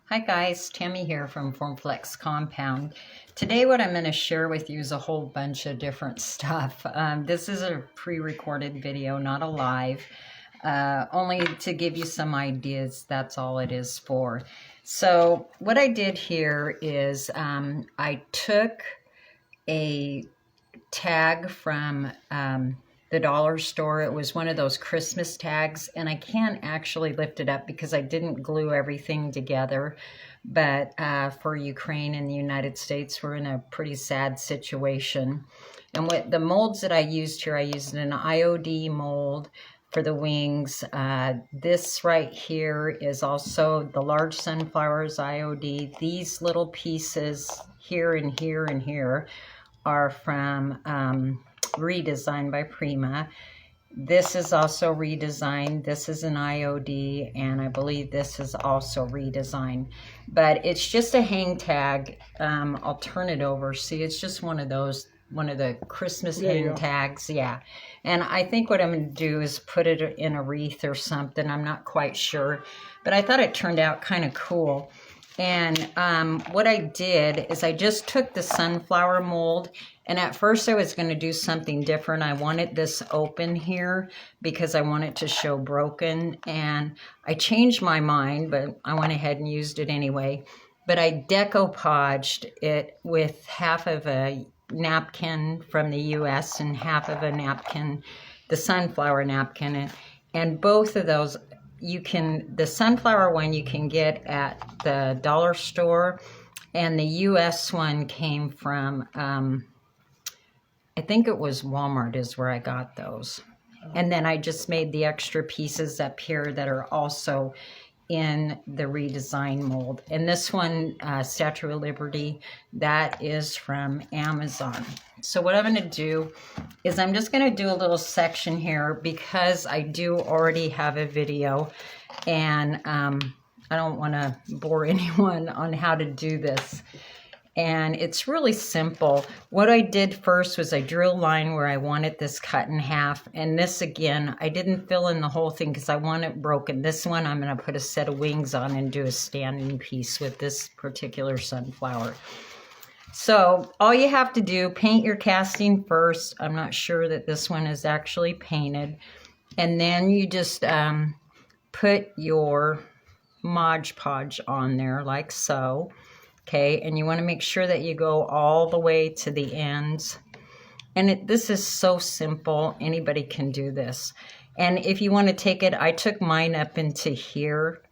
Hi guys, Tammy here from Formflex Compound. Today what I'm going to share with you is a whole bunch of different stuff. This is a pre-recorded video, not a live, only to give you some ideas. That's all it is for. So what I did here is I took a tag from the dollar store. It was one of those Christmas tags, and I can't actually lift it up because I didn't glue everything together. But for Ukraine and the United States, we're in a pretty sad situation. And what the molds that I used here, I used an IOD mold for the wings. This right here is also the large sunflowers IOD. These little pieces here and here and here are from redesigned by Prima. This is also redesigned. This is an IOD, and I believe this is also redesigned. But it's just a hang tag. I'll turn it over. See, it's just one of the Christmas hang tags. Yeah. And I think what I'm going to do is put it in a wreath or something. I'm not quite sure. But I thought it turned out kind of cool. And what I did is I just took the sunflower mold, and at first I was going to do something different. I wanted this open here because I want it to show broken, and I changed my mind, but I went ahead and used it anyway. But I decoupaged it with half of a napkin from the US and half of a napkin, the sunflower napkin, and both of those the sunflower one you can get at the dollar store, and the US one came from, I think it was Walmart is where I got those. And then I just made the extra pieces up here that are also in the redesign mold. And this one, Statue of Liberty, that is from Amazon. So what I'm going to do is I'm just going to do a little section here because I do already have a video, and I don't want to bore anyone on how to do this. And it's really simple. What I did first was I drew a line where I wanted this cut in half. And this, again, I didn't fill in the whole thing because I want it broken. This one I'm going to put a set of wings on and do a standing piece with this particular sunflower. So all you have to do, paint your casting first. I'm not sure that this one is actually painted. And then you just put your Mod Podge on there like so. Okay, and you want to make sure that you go all the way to the ends. And this is so simple. Anybody can do this. And if you want to take it, I took mine up into here,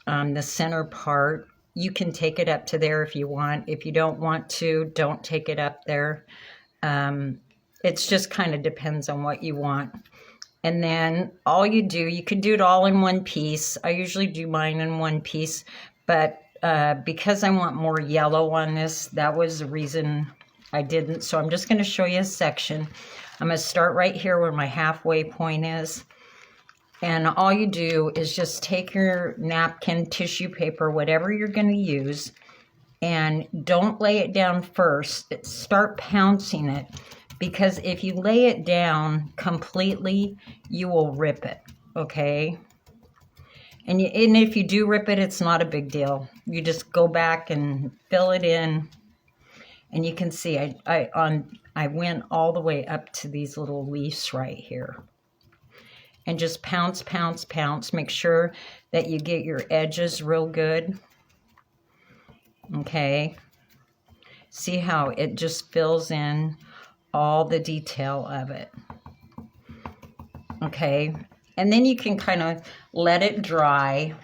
the center part. You can take it up to there if you want. If you don't want to, don't take it up there. It's just kind of depends on what you want. And then all you do, you can do it all in one piece. I usually do mine in one piece, but because I want more yellow on this, that was the reason I didn't. So I'm just going to show you a section. I'm going to start right here where my halfway point is. And all you do is just take your napkin, tissue paper, whatever you're going to use, and don't lay it down first. Start pouncing it, because if you lay it down completely, you will rip it, okay? And if you do rip it, it's not a big deal. You just go back and fill it in. And you can see I went all the way up to these little leaves right here. And just pounce, pounce, pounce. Make sure that you get your edges real good. Okay. See how it just fills in all the detail of it. Okay. And then you can kind of let it dry.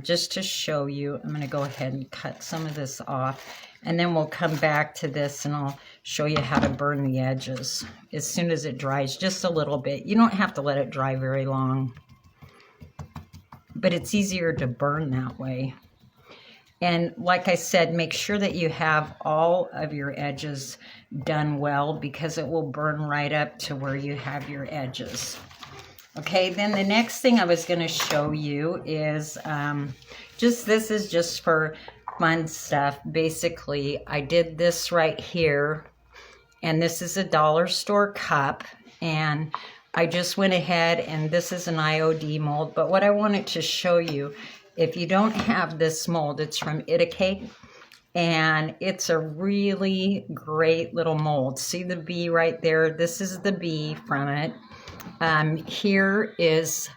Just to show you, I'm going to go ahead and cut some of this off. And then we'll come back to this and I'll show you how to burn the edges as soon as it dries, just a little bit. You don't have to let it dry very long, but it's easier to burn that way. And like I said, make sure that you have all of your edges done well, because it will burn right up to where you have your edges. Okay, then the next thing I was going to show you is this is just for fun stuff. Basically, I did this right here, and this is a dollar store cup, and I just went ahead, and this is an IOD mold, but what I wanted to show you If you don't have this mold, it's from Itacake, and it's a really great little mold. See the bee right there? This is the bee from it. Here is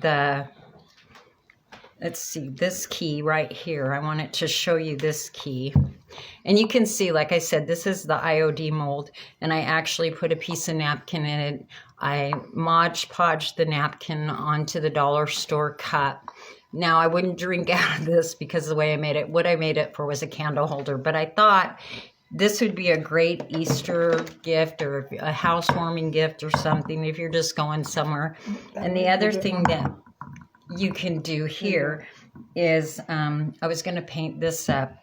the, let's see, this key right here. I wanted to show you this key. And you can see, like I said, this is the IOD mold, and I actually put a piece of napkin in it. I Mod Podged the napkin onto the dollar store cup. Now, I wouldn't drink out of this because of the way I made it. What I made it for was a candle holder, but I thought this would be a great Easter gift or a housewarming gift or something if you're just going somewhere. And the other thing that you can do here is, I was going to paint this up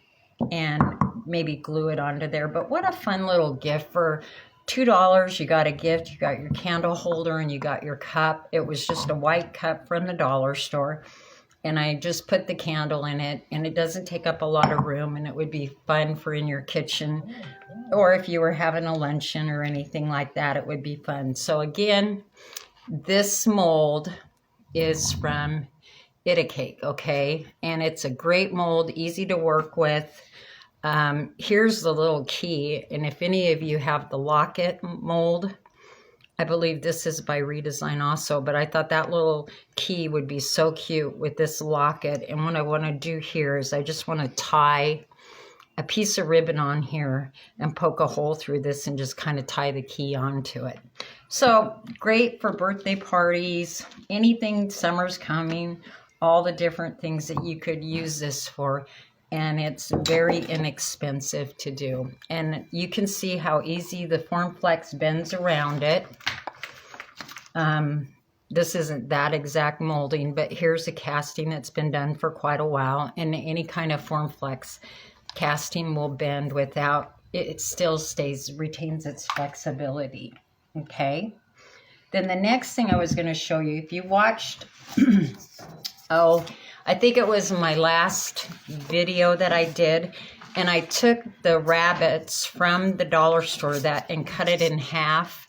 and maybe glue it onto there, but what a fun little gift. For $2, you got a gift, you got your candle holder, and you got your cup. It was just a white cup from the dollar store, and I just put the candle in it, and it doesn't take up a lot of room, and it would be fun for in your kitchen, or if you were having a luncheon or anything like that, it would be fun. So again, this mold is from Itacake, okay? And it's a great mold, easy to work with. Here's the little key, and if any of you have the locket mold, I believe this is by Redesign also, but I thought that little key would be so cute with this locket. And what I want to do here is I just want to tie a piece of ribbon on here and poke a hole through this and just kind of tie the key onto it. So great for birthday parties, anything, summer's coming, all the different things that you could use this for. And it's very inexpensive to do. And you can see how easy the FormFlex bends around it. This isn't that exact molding, but here's a casting that's been done for quite a while. And any kind of FormFlex casting will bend without, it still retains its flexibility. Okay. Then the next thing I was going to show you, if you watched, I think it was my last video that I did, and I took the rabbits from the dollar store and cut it in half.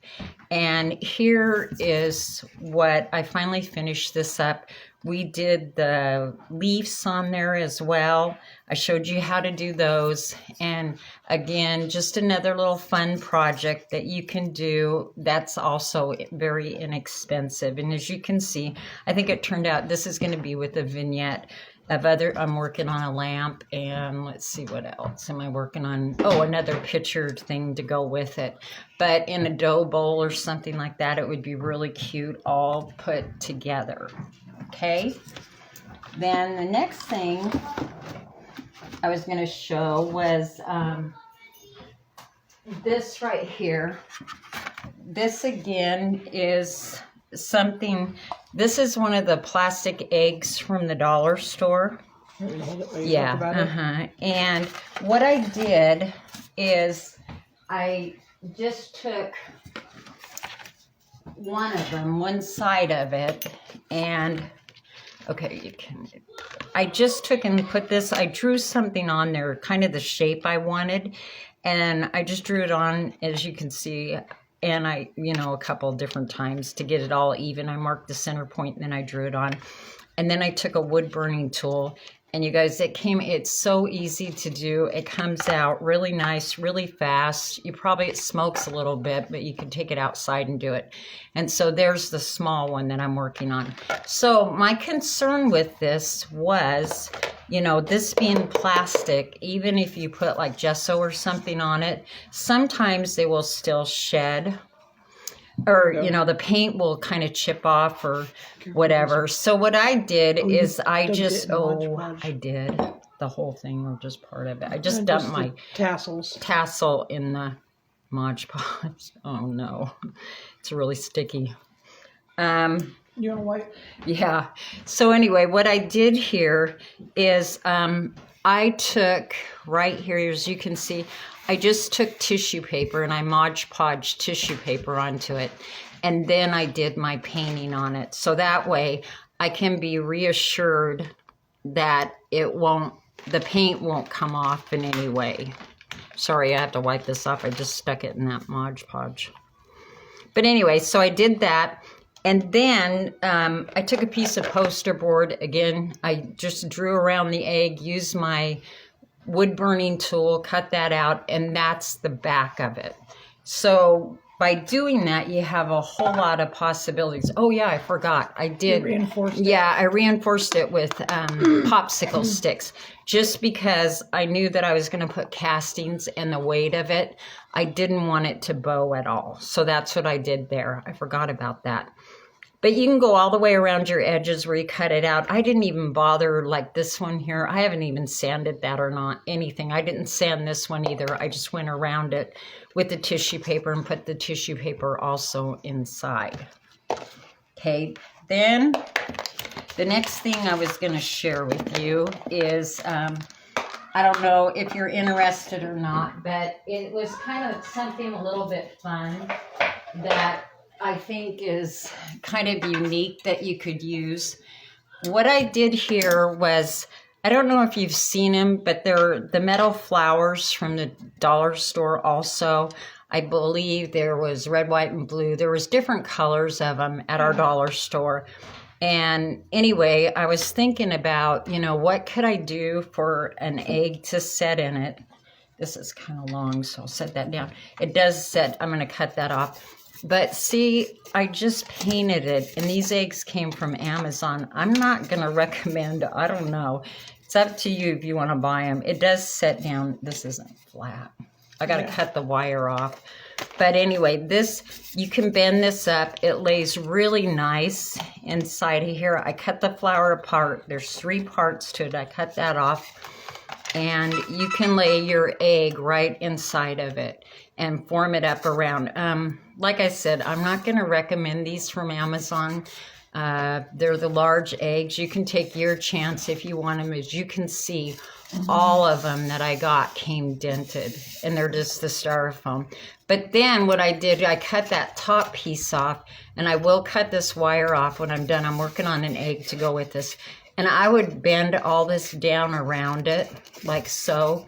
And here is what I finally finished this up. We did the leaves on there as well. I showed you how to do those. And again, just another little fun project that you can do that's also very inexpensive. And as you can see, I think it turned out this is going to be with a vignette of I'm working on a lamp, and let's see, what else am I working on? Oh, another pictured thing to go with it. But in a dough bowl or something like that, it would be really cute all put together. Okay, then the next thing I was going to show was this right here. This again is something, this is one of the plastic eggs from the dollar store. Yeah, and what I did is I just took one side of it, and okay, I just took and put this, I drew something on there, kind of the shape I wanted, and I just drew it on, as you can see, and I, a couple different times to get it all even. I marked the center point, and then I drew it on, and then I took a wood burning tool. And you guys, it's so easy to do. It comes out really nice, really fast. It smokes a little bit, but you can take it outside and do it. And so there's the small one that I'm working on. So my concern with this was, this being plastic, even if you put like gesso or something on it, sometimes they will still shed. Or, the paint will kind of chip off or whatever. So what I did is I did the whole thing or just part of it. I just dumped my tassel in the Mod Podge. Oh, no. It's really sticky. You want to wipe? Yeah. So anyway, what I did here is I took right here, as you can see, I just took tissue paper and I Mod Podged tissue paper onto it. And then I did my painting on it. So that way I can be reassured that the paint won't come off in any way. Sorry, I have to wipe this off. I just stuck it in that Mod Podge. But anyway, so I did that. And then I took a piece of poster board. Again, I just drew around the egg, used my wood burning tool, cut that out, and that's the back of it. So by doing that, you have a whole lot of possibilities. Oh yeah, I forgot. I did. You reinforced it. Yeah, I reinforced it with popsicle sticks just because I knew that I was going to put castings and the weight of it. I didn't want it to bow at all. So that's what I did there. I forgot about that. But you can go all the way around your edges where you cut it out. I didn't even bother like this one here. I haven't even sanded that or not anything. I didn't sand this one either. I just went around it with the tissue paper and put the tissue paper also inside. Okay, then the next thing I was going to share with you is, I don't know if you're interested or not, but it was kind of something a little bit fun that I think is kind of unique that you could use. What I did here was, I don't know if you've seen them, but they're the metal flowers from the dollar store also. I believe there was red, white, and blue. There was different colors of them at our dollar store. And anyway, I was thinking about, you know, what could I do for an egg to set in it? This is kind of long, so I'll set that down. It does set, I'm going to cut that off. But see, I just painted it, and these eggs came from Amazon. I'm not going to recommend, I don't know. It's up to you if you want to buy them. It does set down. This isn't flat. I got to cut the wire off. But anyway, this, you can bend this up. It lays really nice inside of here. I cut the flower apart. There's 3 parts to it. I cut that off. And you can lay your egg right inside of it and form it up around. Like I said, I'm not going to recommend these from Amazon. They're the large eggs. You can take your chance if you want them. As you can see, all of them that I got came dented, and they're just the styrofoam. But then what I did, I cut that top piece off, and I will cut this wire off when I'm done. I'm working on an egg to go with this. And I would bend all this down around it, like so,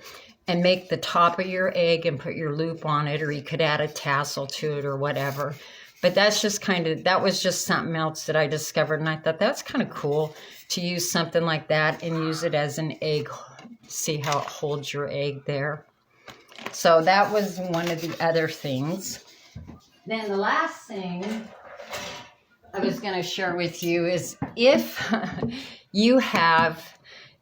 and make the top of your egg and put your loop on it, or you could add a tassel to it or whatever. But that's just kind of, that was just something else that I discovered, and I thought that's kind of cool to use something like that and use it as an egg. See how it holds your egg there. So that was one of the other things. Then the last thing I was going to share with you is if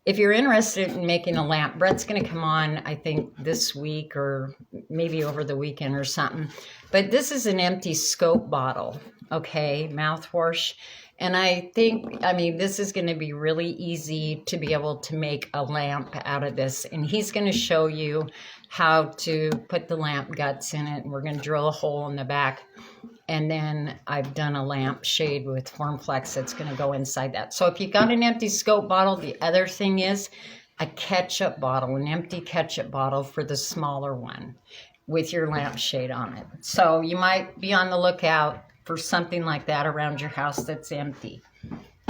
if you're interested in making a lamp, Brett's going to come on, I think, this week or maybe over the weekend or something. But this is an empty scope bottle, okay, mouthwash. And I think, I mean, this is going to be really easy to be able to make a lamp out of this. And he's going to show you how to put the lamp guts in it. And we're going to drill a hole in the back. And then I've done a lamp shade with Formflex that's going to go inside that. So if you've got an empty scope bottle, the other thing is a ketchup bottle, an empty ketchup bottle for the smaller one with your lamp shade on it. So you might be on the lookout for something like that around your house that's empty.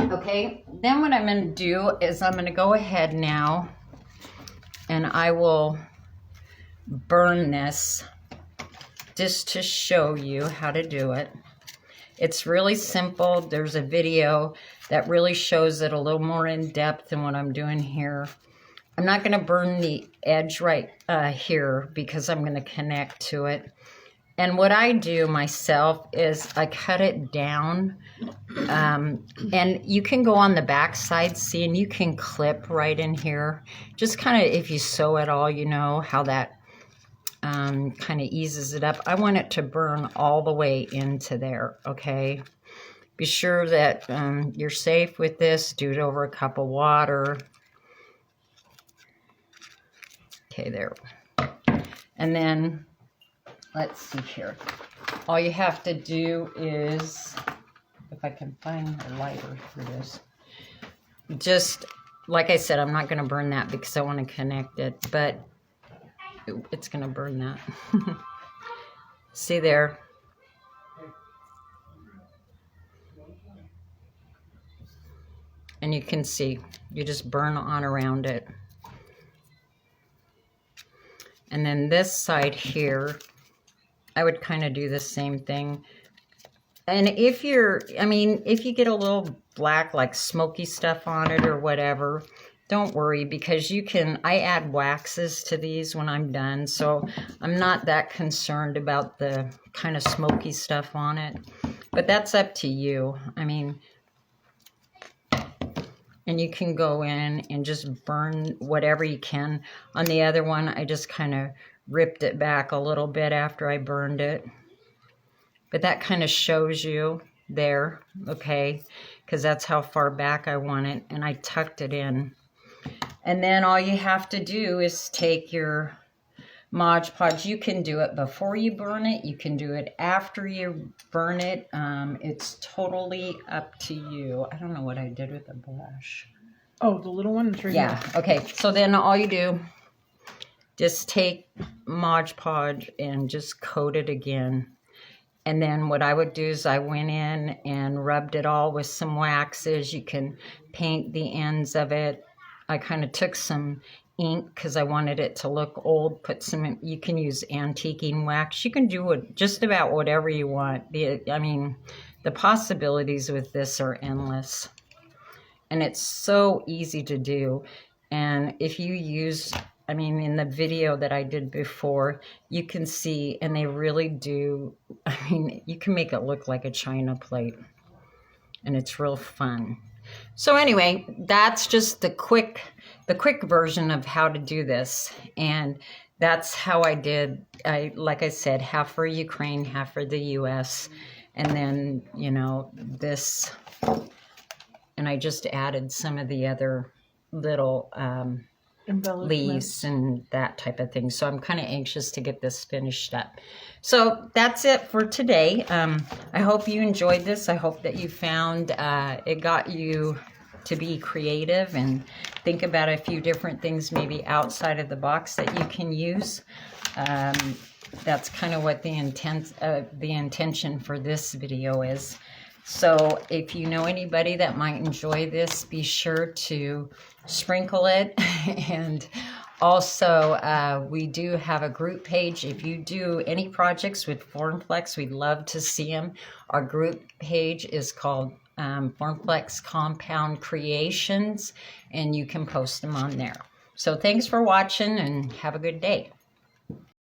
Okay, then what I'm going to do is I'm going to go ahead now and I will burn this just to show you how to do it. It's really simple. There's a video that really shows it a little more in depth than what I'm doing here. I'm not going to burn the edge right here because I'm going to connect to it. And what I do myself is I cut it down, and you can go on the back side, see, and you can clip right in here. Just kind of, if you sew it all, you know how that kind of eases it up. I want it to burn all the way into there, okay? Be sure that you're safe with this. Do it over a cup of water. Okay, there. And then, let's see here. All you have to do is, if I can find a lighter for this, just, like I said, I'm not going to burn that because I want to connect it, but it's going to burn that. See there? And you can see, you just burn on around it. And then this side here, I would kind of do the same thing. And if if you get a little black, like smoky stuff on it or whatever, don't worry, because I add waxes to these when I'm done. So I'm not that concerned about the kind of smoky stuff on it. But that's up to you. And you can go in and just burn whatever you can. On the other one, I just kind of ripped it back a little bit after I burned it. But that kind of shows you there, okay? Because that's how far back I want it. And I tucked it in. And then all you have to do is take your Mod Podge. You can do it before you burn it. You can do it after you burn it. It's totally up to you. I don't know what I did with the brush. Oh, the little one is right here. Okay. So then all you do, just take Mod Podge and just coat it again. And then what I would do is I went in and rubbed it all with some waxes. You can paint the ends of it. I kind of took some ink because I wanted it to look old. You can use antiquing wax. You can do just about whatever you want. The possibilities with this are endless. And it's so easy to do. And if you use, in the video that I did before, you can see, and they really do, you can make it look like a china plate. And it's real fun. So anyway, that's just the quick version of how to do this. And that's how I did. Like I said, half for Ukraine, half for the US. And then, this, and I just added some of the other little leaves and that type of thing. So I'm kind of anxious to get this finished up. So that's it for today. I hope you enjoyed this. I hope that you found it got you to be creative and think about a few different things maybe outside of the box that you can use. That's kind of what the intention for this video is. So if you know anybody that might enjoy this, be sure to sprinkle it. And also, we do have a group page. If you do any projects with Formflex, we'd love to see them. Our group page is called Formflex Compound Creations, and you can post them on there. So thanks for watching and have a good day.